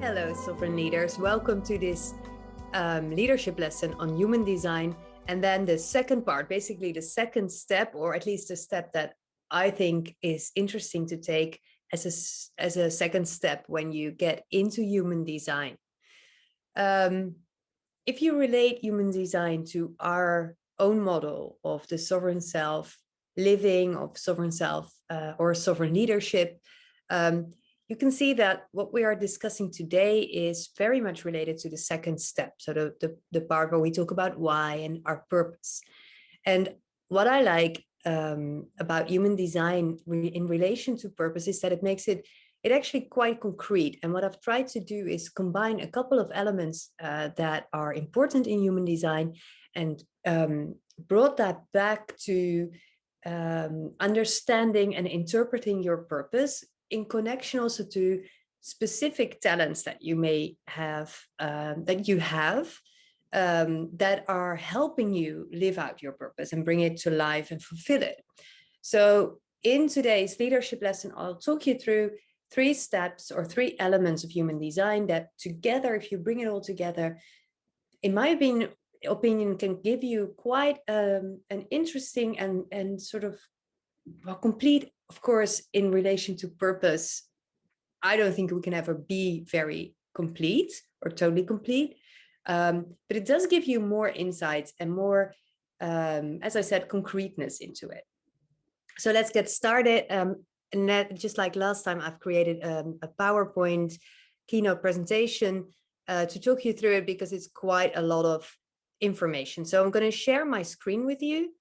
Hello, sovereign leaders. Welcome to this leadership lesson on human design. And then the second part, basically the second step, or at least a step that I think is interesting to take as a second step when you get into human design. If you relate human design to our own model of the sovereign self, living of sovereign self or sovereign leadership, you can see that what we are discussing today is very much related to the second step. So the part where we talk about why and our purpose. And what I like about human design in relation to purpose is that it makes it actually quite concrete. And what I've tried to do is combine a couple of elements that are important in human design and brought that back to understanding and interpreting your purpose in connection also to specific talents that you may have, that are helping you live out your purpose and bring it to life and fulfill it. So in today's leadership lesson, I'll talk you through 3 steps or 3 elements of human design that together, if you bring it all together, in my opinion can give you quite an interesting and sort of complete, of course, in relation to purpose. I don't think we can ever be very complete or totally complete, but it does give you more insights and more, as I said, concreteness into it. So let's get started. And that, just like last time, I've created a PowerPoint keynote presentation to talk you through it because it's quite a lot of information. So I'm going to share my screen with you.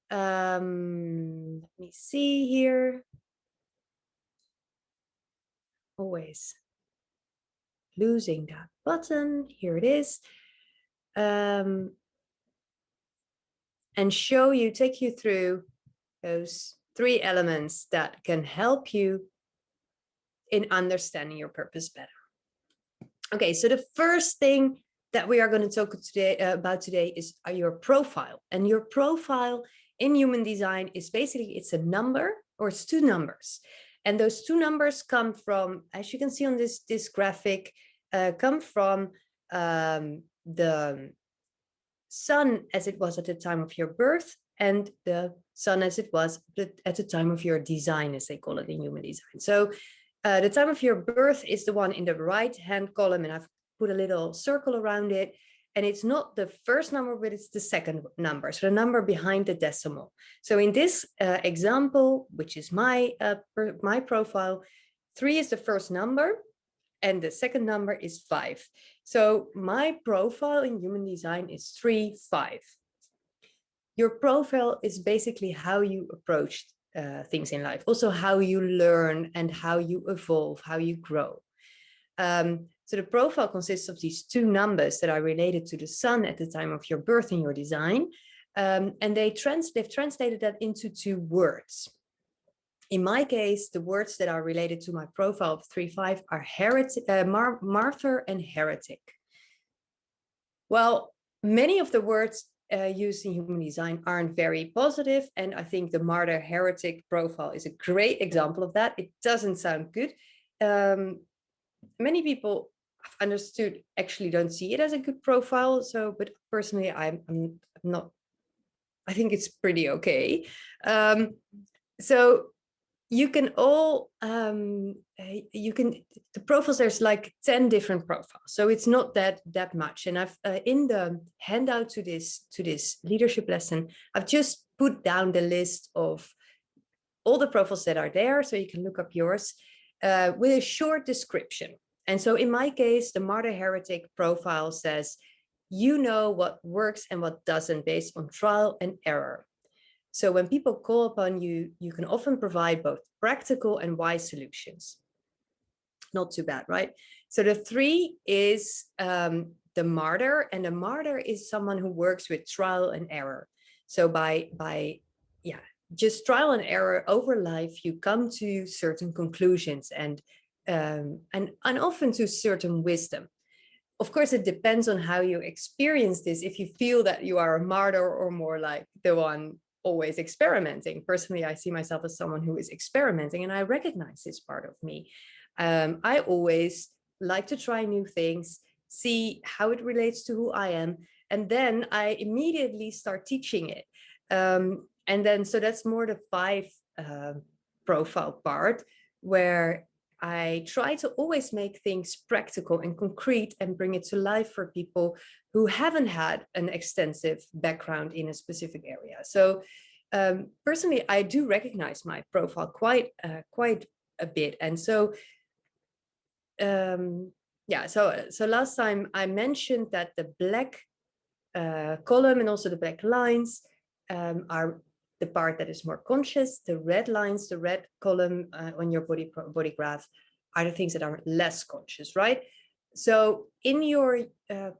Let me see here. Always losing that button. Here it is. And take you through those 3 elements that can help you in understanding your purpose better. Okay, so the first thing that we are going to talk about today is your profile. And your profile in human design is basically, it's a number, or it's 2 numbers. And those 2 numbers come from, as you can see on this graphic, come from the sun as it was at the time of your birth, and the sun as it was at the time of your design, as they call it in human design. So the time of your birth is the one in the right-hand column, and I've put a little circle around it. And it's not the first number, but it's the second number, so the number behind the decimal. So in this example, which is my profile, 3 is the first number, and the second number is 5. So my profile in human design is 3-5. Your profile is basically how you approach things in life, also how you learn and how you evolve, how you grow. So the profile consists of these 2 numbers that are related to the sun at the time of your birth in your design. And they've translated that into 2 words. In my case, the words that are related to my profile of 3-5 are martyr and heretic. Well, many of the words used in human design aren't very positive. And I think the martyr heretic profile is a great example of that. It doesn't sound good. Many people I've understood actually don't see it as a good profile. So, but personally, I'm not, I think it's pretty okay. So you can all, the profiles, there's like 10 different profiles. So it's not that much. And I've, in the handout to this leadership lesson, I've just put down the list of all the profiles that are there. So you can look up yours with a short description. And so in my case, the martyr heretic profile says, you know what works and what doesn't based on trial and error. So when people call upon you, you can often provide both practical and wise solutions. Not too bad, right? So the 3 is the martyr, and the martyr is someone who works with trial and error. So by just trial and error over life, you come to certain conclusions and often to certain wisdom. Of course, it depends on how you experience this. If you feel that you are a martyr or more like the one always experimenting. Personally, I see myself as someone who is experimenting, and I recognize this part of me. I always like to try new things, see how it relates to who I am. And then I immediately start teaching it. And then, so that's more the 5 profile part, where I try to always make things practical and concrete and bring it to life for people who haven't had an extensive background in a specific area. So personally, I do recognize my profile quite a bit. And so, yeah, so last time I mentioned that the black column and also the black lines are the part that is more conscious. The red lines, the red column on your body graph, are the things that are less conscious, right? So in your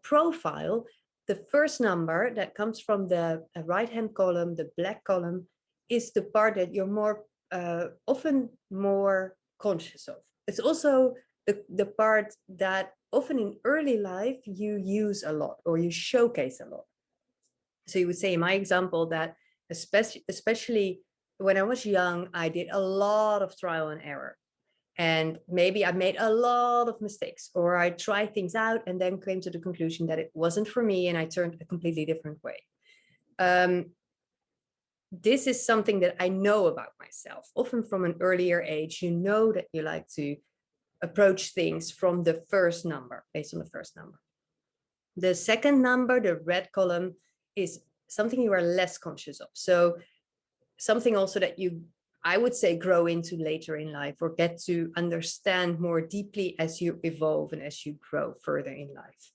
profile, the first number that comes from the right-hand column, the black column, is the part that you're more often more conscious of. It's also the part that often in early life you use a lot or you showcase a lot. So you would say in my example that especially when I was young, I did a lot of trial and error. And maybe I made a lot of mistakes, or I tried things out and then came to the conclusion that it wasn't for me and I turned a completely different way. This is something that I know about myself. Often from an earlier age, you know that you like to approach things from the first number, based on the first number. The second number, the red column, is something you are less conscious of. So something also that you, I would say, grow into later in life or get to understand more deeply as you evolve and as you grow further in life.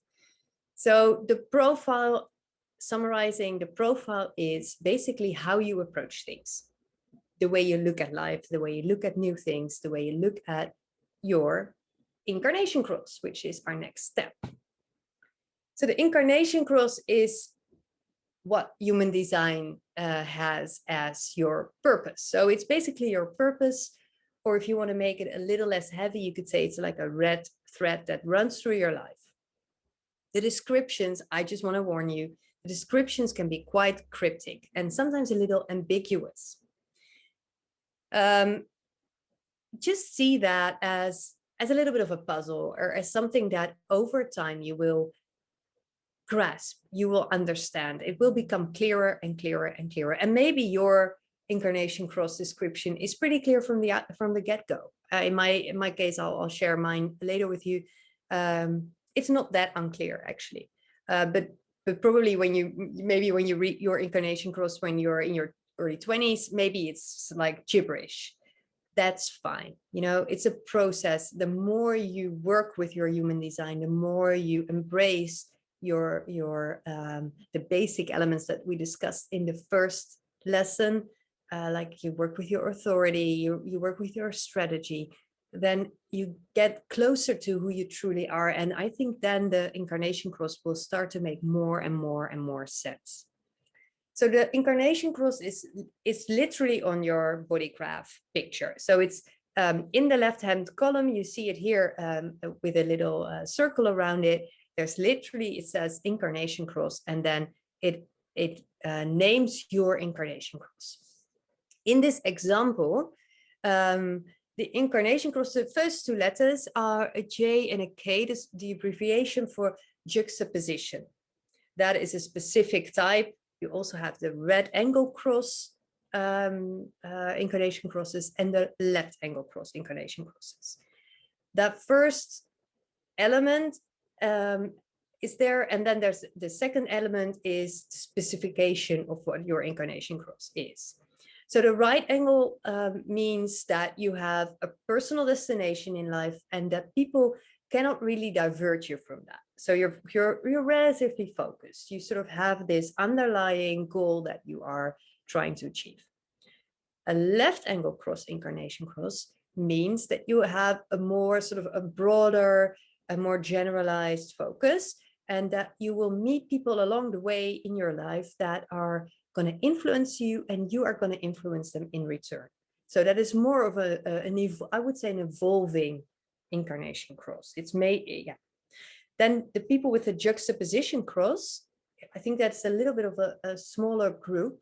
So the profile, summarizing, the profile is basically how you approach things, the way you look at life, the way you look at new things, the way you look at your incarnation cross, which is our next step. So the incarnation cross is what human design has as your purpose. So it's basically your purpose, or if you want to make it a little less heavy, you could say it's like a red thread that runs through your life. The descriptions, I just want to warn you, the descriptions can be quite cryptic and sometimes a little ambiguous. Just see that as a little bit of a puzzle, or as something that over time you will grasp, you will understand. It will become clearer and clearer and clearer. And maybe your incarnation cross description is pretty clear from the get-go. In my case, I'll share mine later with you. It's not that unclear actually, but probably when you read your incarnation cross when you're in your early 20s, maybe it's like gibberish. That's fine. You know, it's a process. The more you work with your human design, the more you embrace the basic elements that we discussed in the first lesson, like you work with your authority, you work with your strategy, then you get closer to who you truly are. And I think then the incarnation cross will start to make more and more and more sense. So the incarnation cross is literally on your body graph picture. So it's in the left-hand column, you see it here with a little circle around it. There's literally, it says incarnation cross, and then it names your incarnation cross. In this example, the incarnation cross, the first 2 letters are a J and a K. This is the abbreviation for juxtaposition. That is a specific type. You also have the red angle cross incarnation crosses and the left angle cross incarnation crosses. That first element is there, and then there's the second element is the specification of what your incarnation cross is. So the right angle means that you have a personal destination in life and that people cannot really divert you from that. So you're relatively focused. You sort of have this underlying goal that you are trying to achieve. A left angle cross incarnation cross means that you have a more sort of a broader, a more generalized focus, and that you will meet people along the way in your life that are going to influence you and you are going to influence them in return. So that is more of I would say an evolving incarnation cross. It's made, yeah. Then the people with the juxtaposition cross, I think that's a little bit of a smaller group.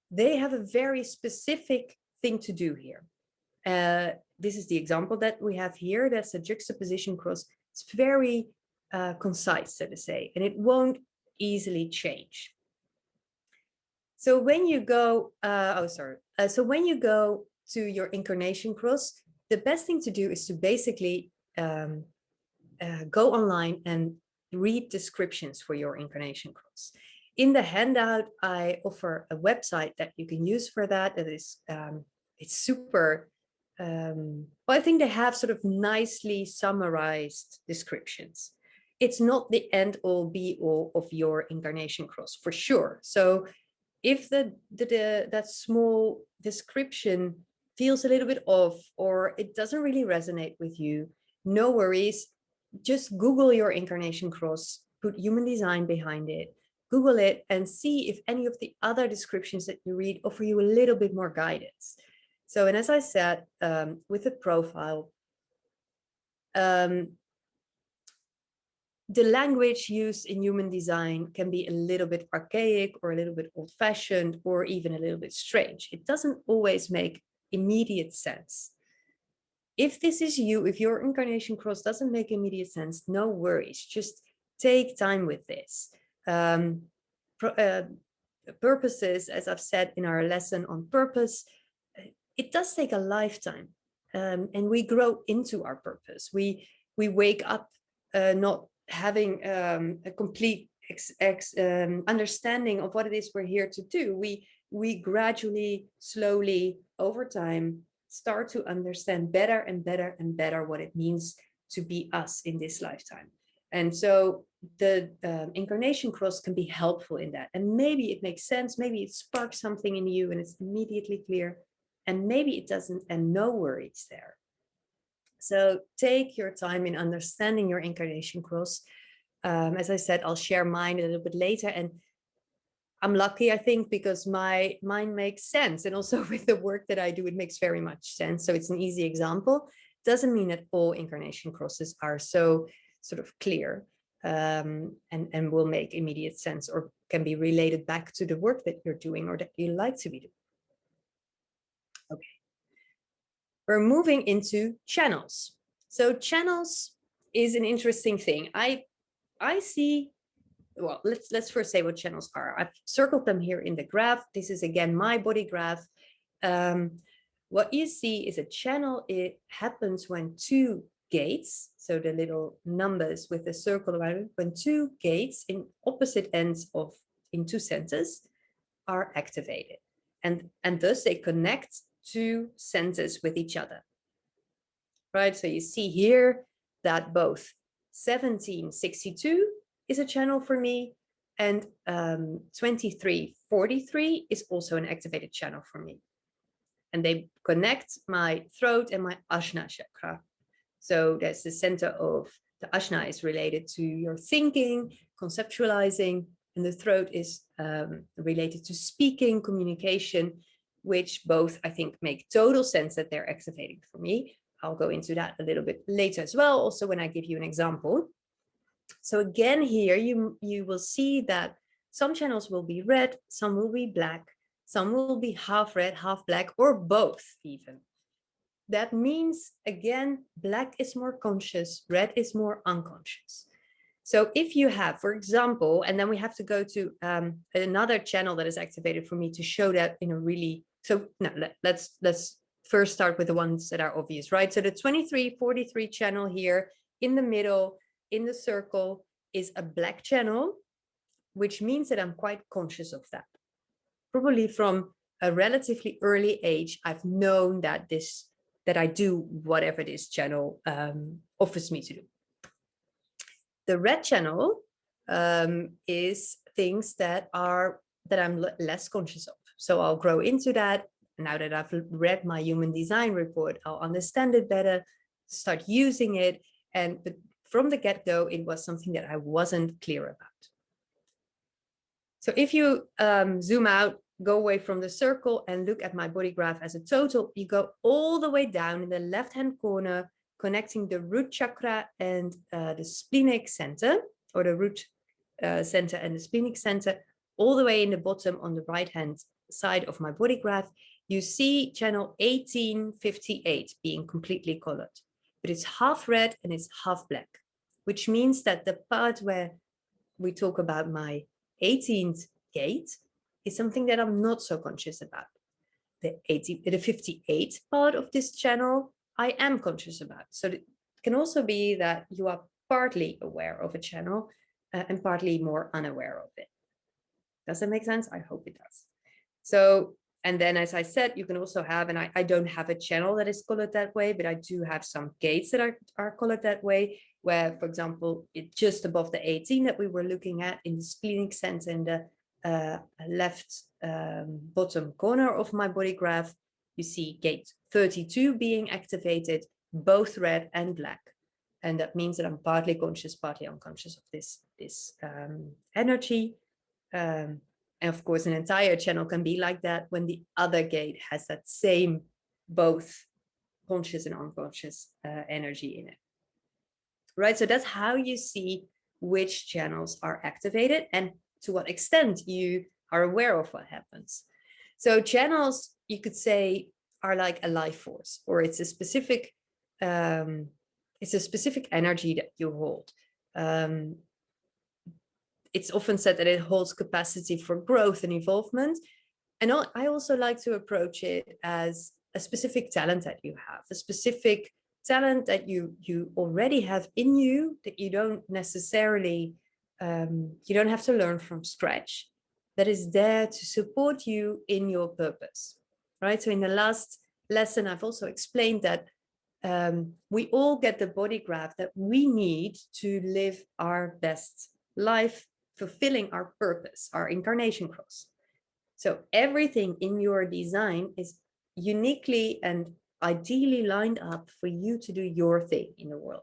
They have a very specific thing to do here. This is the example that we have here. That's a juxtaposition cross. It's very concise, so to say, and it won't easily change. So when you go, so when you go to your incarnation cross, the best thing to do is to basically go online and read descriptions for your incarnation cross. In the handout, I offer a website that you can use for that. That is, it's super. Well, I think they have sort of nicely summarized descriptions. It's not the end all be all of your incarnation cross for sure. So if that small description feels a little bit off or it doesn't really resonate with you, no worries. Just Google your incarnation cross, put human design behind it, Google it, and see if any of the other descriptions that you read offer you a little bit more guidance. So, and as I said, with the profile, the language used in human design can be a little bit archaic or a little bit old-fashioned or even a little bit strange. It doesn't always make immediate sense. If this is you, if your incarnation cross doesn't make immediate sense, no worries. Just take time with this. Purposes, as I've said in our lesson on purpose, it does take a lifetime, and we grow into our purpose. We wake up not having a complete understanding of what it is we're here to do. We gradually, slowly, over time, start to understand better and better and better what it means to be us in this lifetime. And so the incarnation cross can be helpful in that. And maybe it makes sense, maybe it sparks something in you and it's immediately clear, and maybe it doesn't, and no worries there. So take your time in understanding your incarnation cross. As I said, I'll share mine a little bit later, and I'm lucky, I think, because mine makes sense. And also with the work that I do, it makes very much sense. So it's an easy example. Doesn't mean that all incarnation crosses are so sort of clear and will make immediate sense or can be related back to the work that you're doing or that you like to be doing. Okay. We're moving into channels. So channels is an interesting thing. I see. Well, let's first say what channels are. I've circled them here in the graph. This is again my body graph. What you see is a channel. It happens when two gates, so the little numbers with the circle around it, when two gates in opposite ends of in two centers are activated, and thus they connect two centers with each other. Right. So you see here that both 1762 is a channel for me, and 2343 is also an activated channel for me. And they connect my throat and my Ajna chakra. So that's the center of the Ajna is related to your thinking, conceptualizing, and the throat is related to speaking, communication, which both I think make total sense that they're activating for me. I'll go into that a little bit later as well, also when I give you an example. So again, here you will see that some channels will be red, some will be black, some will be half red, half black, or both even. That means, again, black is more conscious, red is more unconscious. So if you have, for example, and then we have to go to another channel that is activated for me to show that in a really, so no, let's first start with the ones that are obvious, right? So the 2343 channel here in the middle, in the circle, is a black channel, which means that I'm quite conscious of that. Probably from a relatively early age, I've known that I do whatever this channel offers me to do. The red channel is things that I'm less conscious of. So I'll grow into that. Now that I've read my human design report, I'll understand it better, start using it. But from the get-go, it was something that I wasn't clear about. So if you zoom out, go away from the circle and look at my body graph as a total, you go all the way down in the left-hand corner, connecting the root chakra and the splenic center, or the root center and the splenic center, all the way in the bottom on the right-hand side of my body graph, you see channel 1858 being completely colored, but it's half red and it's half black. which means that the part where we talk about my 18th gate is something that I'm not so conscious about. The 58th part of this channel, I am conscious about. So it can also be that you are partly aware of a channel and partly more unaware of it. Does that make sense? I hope it does. So, and then as I said, you can also have, and I don't have a channel that is colored that way, but I do have some gates that are colored that way, where, for example, it's just above the 18 that we were looking at in the splenic center in the left bottom corner of my body graph, you see gate 32 being activated, both red and black. And that means that I'm partly conscious, partly unconscious of this energy. And of course, an entire channel can be like that when the other gate has that same both conscious and unconscious energy in it. Right, so that's how you see which channels are activated and to what extent you are aware of what happens. So channels, you could say, are like a life force, or it's a specific energy that you hold. It's often said that it holds capacity for growth and involvement. And I also like to approach it as a specific talent that you have, a specific talent that you already have in you, that you don't necessarily, you don't have to learn from scratch, that is there to support you in your purpose, right? So in the last lesson, I've also explained that we all get the body graph that we need to live our best life, fulfilling our purpose, our incarnation cross. So everything in your design is uniquely and ideally lined up for you to do your thing in the world.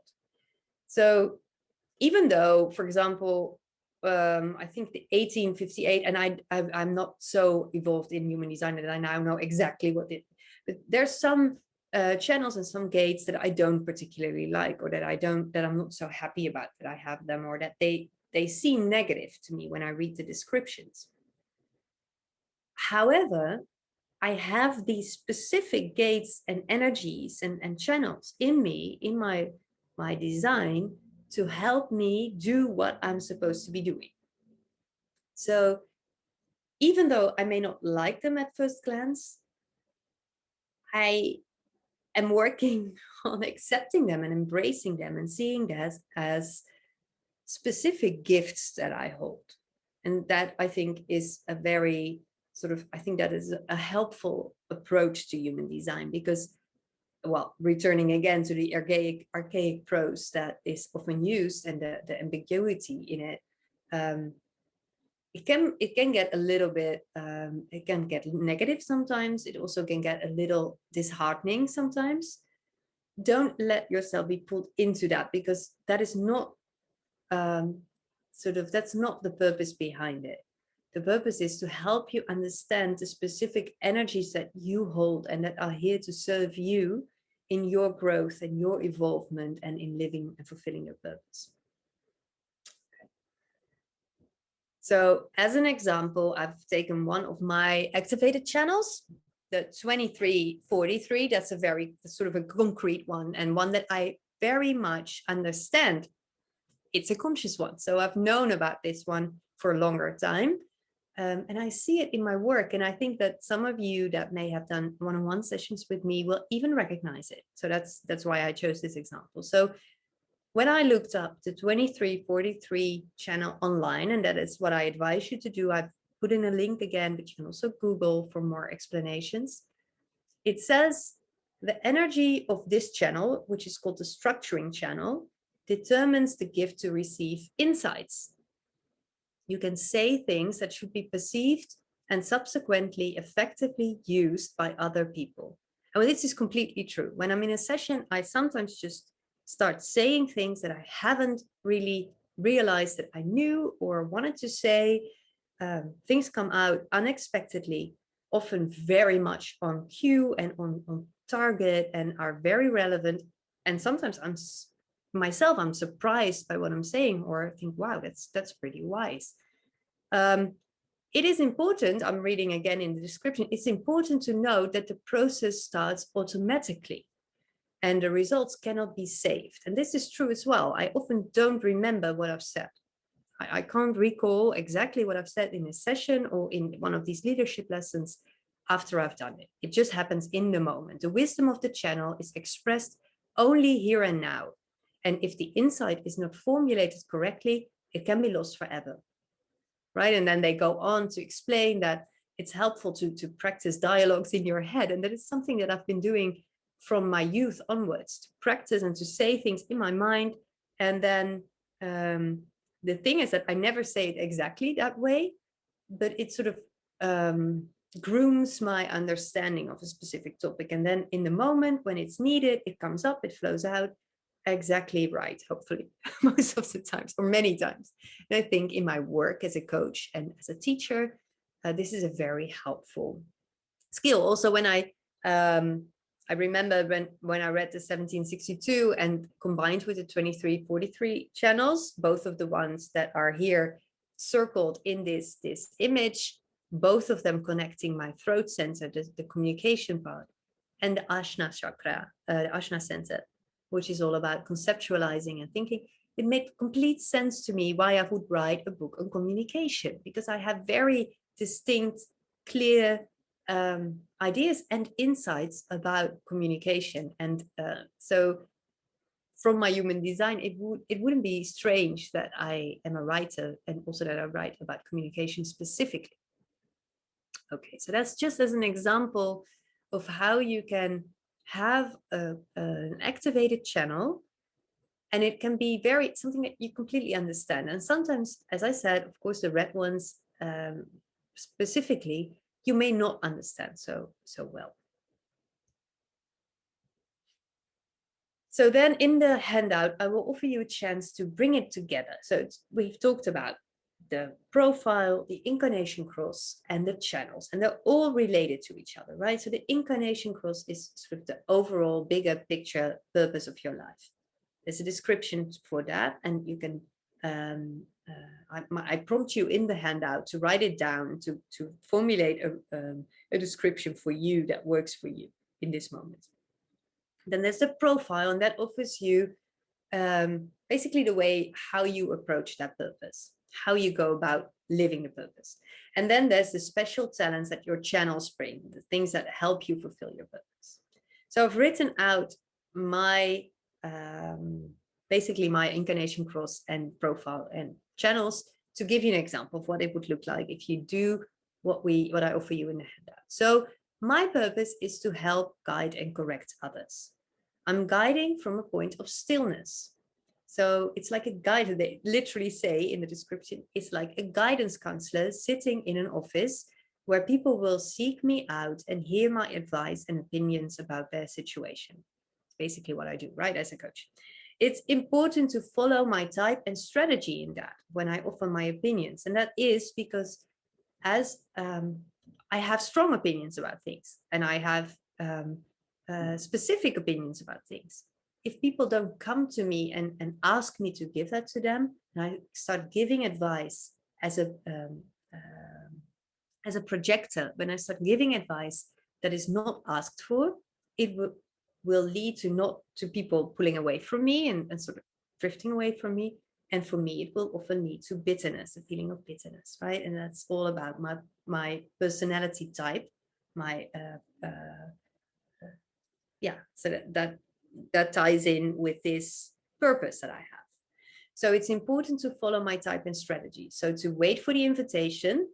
So even though, for example, I think the 1858, and I'm not so involved in human design that I now know exactly what it, but there's some channels and some gates that I don't particularly like, or that I'm not so happy about that I have them, or that they seem negative to me when I read the descriptions. However, I have these specific gates and energies and channels in me, in my design, to help me do what I'm supposed to be doing. So even though I may not like them at first glance, I am working on accepting them and embracing them and seeing them as specific gifts that I hold. And that, I think, is a very I think that is a helpful approach to human design, because, well, returning again to the archaic prose that is often used and the ambiguity in it, it can get a little bit, it can get negative sometimes. It also can get a little disheartening sometimes. Don't let yourself be pulled into that, because that is not that's not the purpose behind it. The purpose is to help you understand the specific energies that you hold and that are here to serve you in your growth and your evolvement and in living and fulfilling your purpose. Okay. So as an example, I've taken one of my activated channels, the 2343. That's a very sort of a concrete one, and one that I very much understand. It's a conscious one. So I've known about this one for a longer time. And I see it in my work. And I think that some of you that may have done one-on-one sessions with me will even recognize it. So that's why I chose this example. So when I looked up the 2343 channel online, and that is what I advise you to do, I've put in a link again, but you can also Google for more explanations. It says the energy of this channel, which is called the structuring channel, determines the gift to receive insights. You can say things that should be perceived and subsequently effectively used by other people. And this is completely true. When I'm in a session, I sometimes just start saying things that I haven't really realized that I knew or wanted to say. Things come out unexpectedly, often very much on cue and on target, and are very relevant. And sometimes I'm surprised by what I'm saying, or think, wow, that's pretty wise. It is important, I'm reading again in the description, it's important to note that the process starts automatically. and the results cannot be saved. And this is true as well. I often don't remember what I've said. I can't recall exactly what I've said in a session or in one of these leadership lessons after I've done it. It just happens in the moment. The wisdom of the channel is expressed only here and now. And if the insight is not formulated correctly, it can be lost forever. Right? And then they go on to explain that it's helpful to practice dialogues in your head. And that is something that I've been doing from my youth onwards, to practice and to say things in my mind. And then the thing is that I never say it exactly that way, but it sort of grooms my understanding of a specific topic. And then in the moment when it's needed, it comes up, it flows out exactly right, hopefully, most of the times, or many times. And I think in my work as a coach and as a teacher, this is a very helpful skill. Also, when I remember when I read the 1762 and combined with the 2343 channels, both of the ones that are here circled in this image, both of them connecting my throat center, the communication part, and the Ajna chakra, Ajna center, which is all about conceptualizing and thinking. It made complete sense to me why I would write a book on communication, because I have very distinct, clear ideas and insights about communication. And so from my human design, it wouldn't be strange that I am a writer and also that I write about communication specifically. Okay, so that's just as an example of how you can have an activated channel, and it can be something that you completely understand. And sometimes, as I said, of course, the red ones specifically, you may not understand so well. So then in the handout, I will offer you a chance to bring it together. So we've talked about the profile, the incarnation cross, and the channels, and they're all related to each other, right? So the incarnation cross is sort of the overall bigger picture purpose of your life. There's a description for that, and you can I prompt you in the handout to write it down, to formulate a description for you that works for you in this moment. Then there's the profile, and that offers you basically the way how you approach that purpose, how you go about living the purpose. And then there's the special talents that your channels bring, the things that help you fulfill your purpose. So I've written out my basically my incarnation cross and profile and channels to give you an example of what it would look like if you do what I offer you in the handout. So my purpose is to help, guide, and correct others. I'm guiding from a point of stillness. So it's like a guide, they literally say in the description, it's like a guidance counselor sitting in an office where people will seek me out and hear my advice and opinions about their situation. It's basically what I do, right, as a coach. It's important to follow my type and strategy in that when I offer my opinions. And that is because as I have strong opinions about things, and I have specific opinions about things. If people don't come to me and ask me to give that to them, and I start giving advice as a projector, when I start giving advice that is not asked for, it will lead to people pulling away from me and sort of drifting away from me. And for me, it will often lead to bitterness, a feeling of bitterness, right? And that's all about my personality type, my so that ties in with this purpose that I have. So it's important to follow my type and strategy. So to wait for the invitation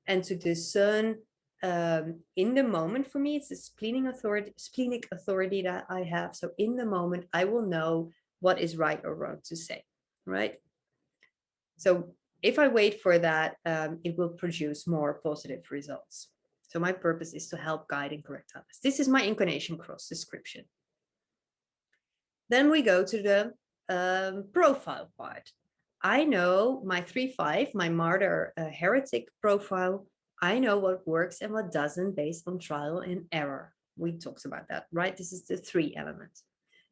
and to discern in the moment. For me, it's the splenic authority that I have. So in the moment, I will know what is right or wrong to say, right? So if I wait for that, it will produce more positive results. So my purpose is to help, guide, and correct others. This is my incarnation cross description. Then we go to the profile part. I know my 3-5, my martyr heretic profile. I know what works and what doesn't based on trial and error. We talked about that, right? This is the 3 elements.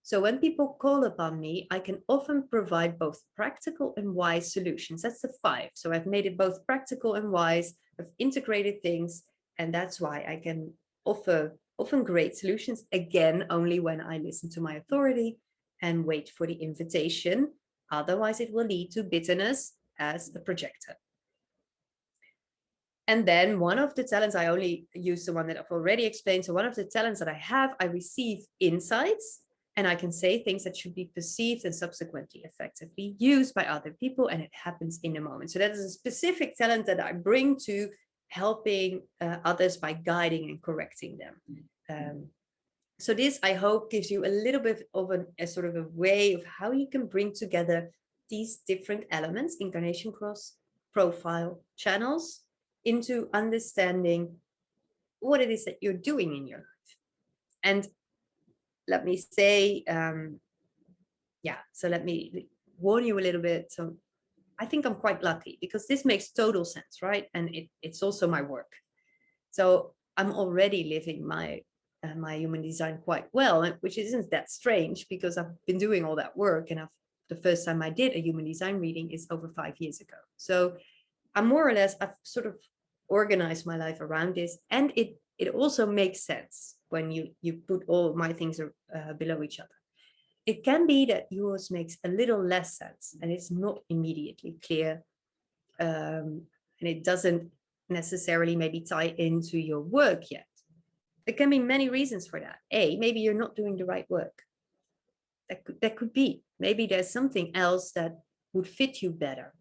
So when people call upon me, I can often provide both practical and wise solutions. That's the 5. So I've made it both practical and wise. I've integrated things, and that's why I can offer often great solutions, again, only when I listen to my authority and wait for the invitation. Otherwise, it will lead to bitterness as a projector. And then one of the talents, I only use the one that I've already explained. So one of the talents that I have, I receive insights, and I can say things that should be perceived and subsequently effectively used by other people, and it happens in a moment. So that is a specific talent that I bring to helping others by guiding and correcting them. So this, I hope, gives you a little bit of a sort of a way of how you can bring together these different elements, incarnation cross, profile, channels, into understanding what it is that you're doing in your life. And let me say, so let me warn you a little bit. So I think I'm quite lucky because this makes total sense, right? And it's also my work. So I'm already living my human design quite well, which isn't that strange because I've been doing all that work, and the first time I did a human design reading is over 5 years ago. So I'm more or less, I've sort of organized my life around this, and it also makes sense when you put all my things below each other. It can be that yours makes a little less sense and it's not immediately clear, and it doesn't necessarily maybe tie into your work yet. There can be many reasons for that. Maybe you're not doing the right work. That could be. Maybe there's something else that would fit you better.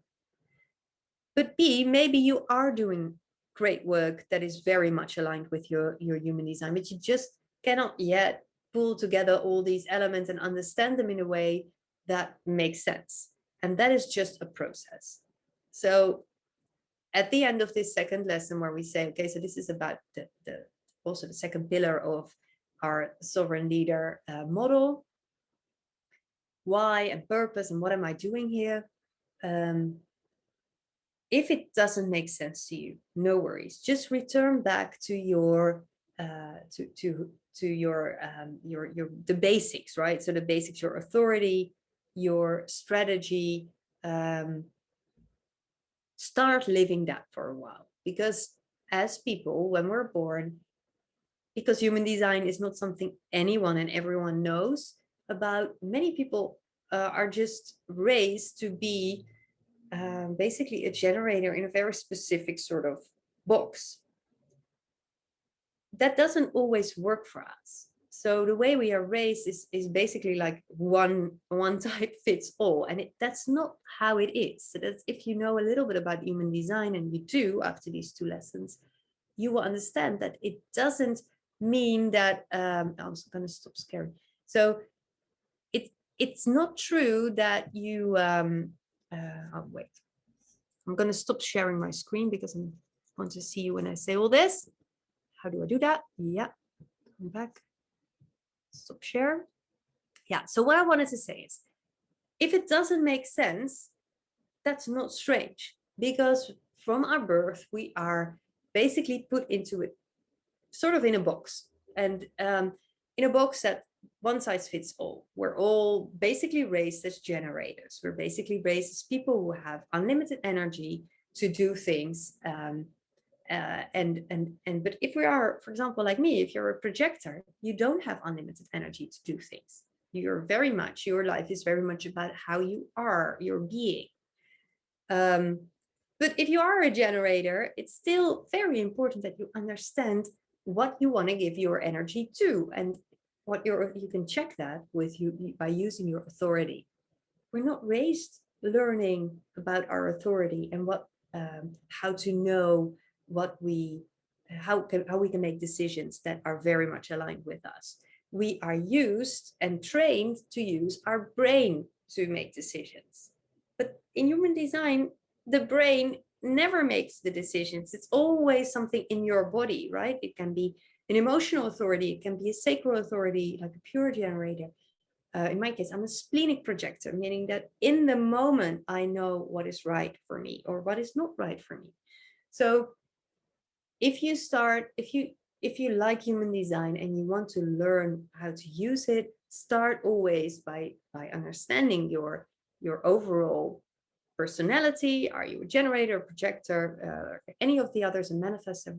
But B, maybe you are doing great work that is very much aligned with your human design, but you just cannot yet pull together all these elements and understand them in a way that makes sense. And that is just a process. So at the end of this second lesson, where we say, okay, so this is about also the second pillar of our sovereign leader model. Why and purpose, and what am I doing here? If it doesn't make sense to you, no worries. Just return back to your the basics, right? So the basics, your authority, your strategy. Start living that for a while, because as people, when we're born, because human design is not something anyone and everyone knows about, many people are just raised to be basically a generator in a very specific sort of box. That doesn't always work for us. So the way we are raised is basically like one type fits all, and that's not how it is. So that's, if you know a little bit about human design, and you do after these 2 lessons, you will understand that it doesn't mean that I'm going to stop scaring. So it's not true that you oh wait, I'm going to stop sharing my screen because I want to see you when I say all this. How do I do that? Yeah, come back, stop share. Yeah, so what I wanted to say is, if it doesn't make sense, that's not strange, because from our birth, we are basically put into it sort of in a box, and in a box that one size fits all. We're all basically raised as generators. We're basically raised as people who have unlimited energy to do things. But if we are, for example, like me, if you're a projector, you don't have unlimited energy to do things. Your life is very much about how you are, your being. But if you are a generator, it's still very important that you understand what you want to give your energy to, and you can check that with you by using your authority. We're not raised learning about our authority and how to know how we can make decisions that are very much aligned with us. We are used and trained to use our brain to make decisions. But in human design, the brain never makes the decisions. It's always something in your body, right? It can be an emotional authority. It can be a sacral authority, like a pure generator. In my case, I'm a splenic projector, meaning that in the moment, I know what is right for me or what is not right for me. So if you like human design and you want to learn how to use it, start always by understanding your overall personality. Are you a generator, projector, any of the others, a manifestor?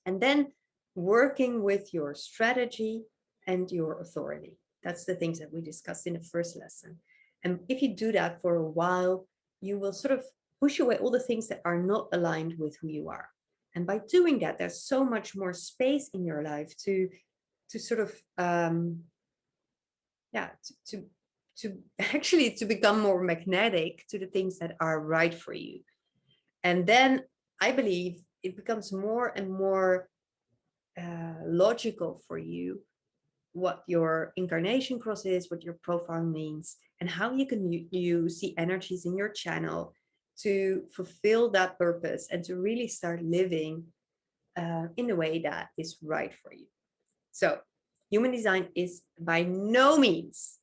And then working with your strategy and your authority. That's the things that we discussed in the first lesson. And if you do that for a while, you will sort of push away all the things that are not aligned with who you are. And by doing that, there's so much more space in your life to sort of to actually to become more magnetic to the things that are right for you. And then I believe it becomes more and more logical for you what your incarnation cross is, what your profile means, and how you can use the energies in your channel to fulfill that purpose and to really start living in a way that is right for you. So human design is by no means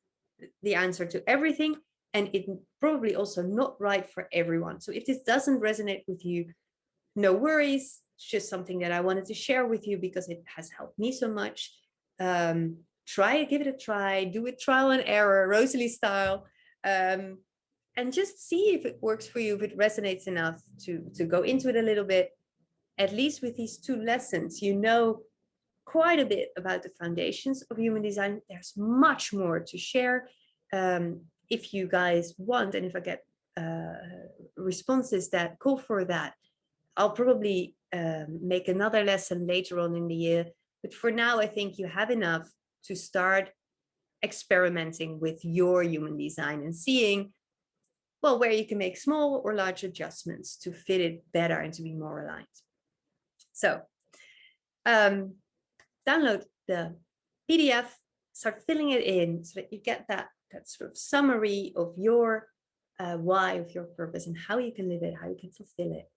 the answer to everything, and it probably also not right for everyone. So if this doesn't resonate with you, no worries. It's just something that I wanted to share with you because it has helped me so much. Try it, give it a try, do it trial and error, Rosalie style, and just see if it works for you, if it resonates enough to go into it a little bit. At least with these 2 lessons, you know quite a bit about the foundations of human design. There's much more to share. If you guys want, and if I get responses that call for that, I'll probably make another lesson later on in the year. But for now, I think you have enough to start experimenting with your human design and seeing, well, where you can make small or large adjustments to fit it better and to be more aligned. So download the PDF, start filling it in so that you get that sort of summary of your why, of your purpose, and how you can live it, how you can fulfill it.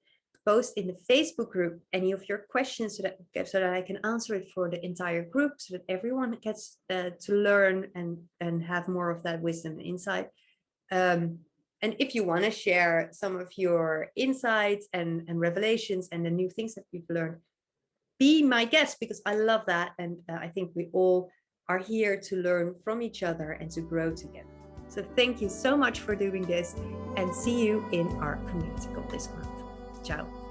Post in the Facebook group any of your questions so that I can answer it for the entire group, so that everyone gets to learn and have more of that wisdom and insight. And if you want to share some of your insights and revelations and the new things that you've learned, be my guest, because I love that. And I think we all are here to learn from each other and to grow together. So thank you so much for doing this, and see you in our community call this month. Ciao.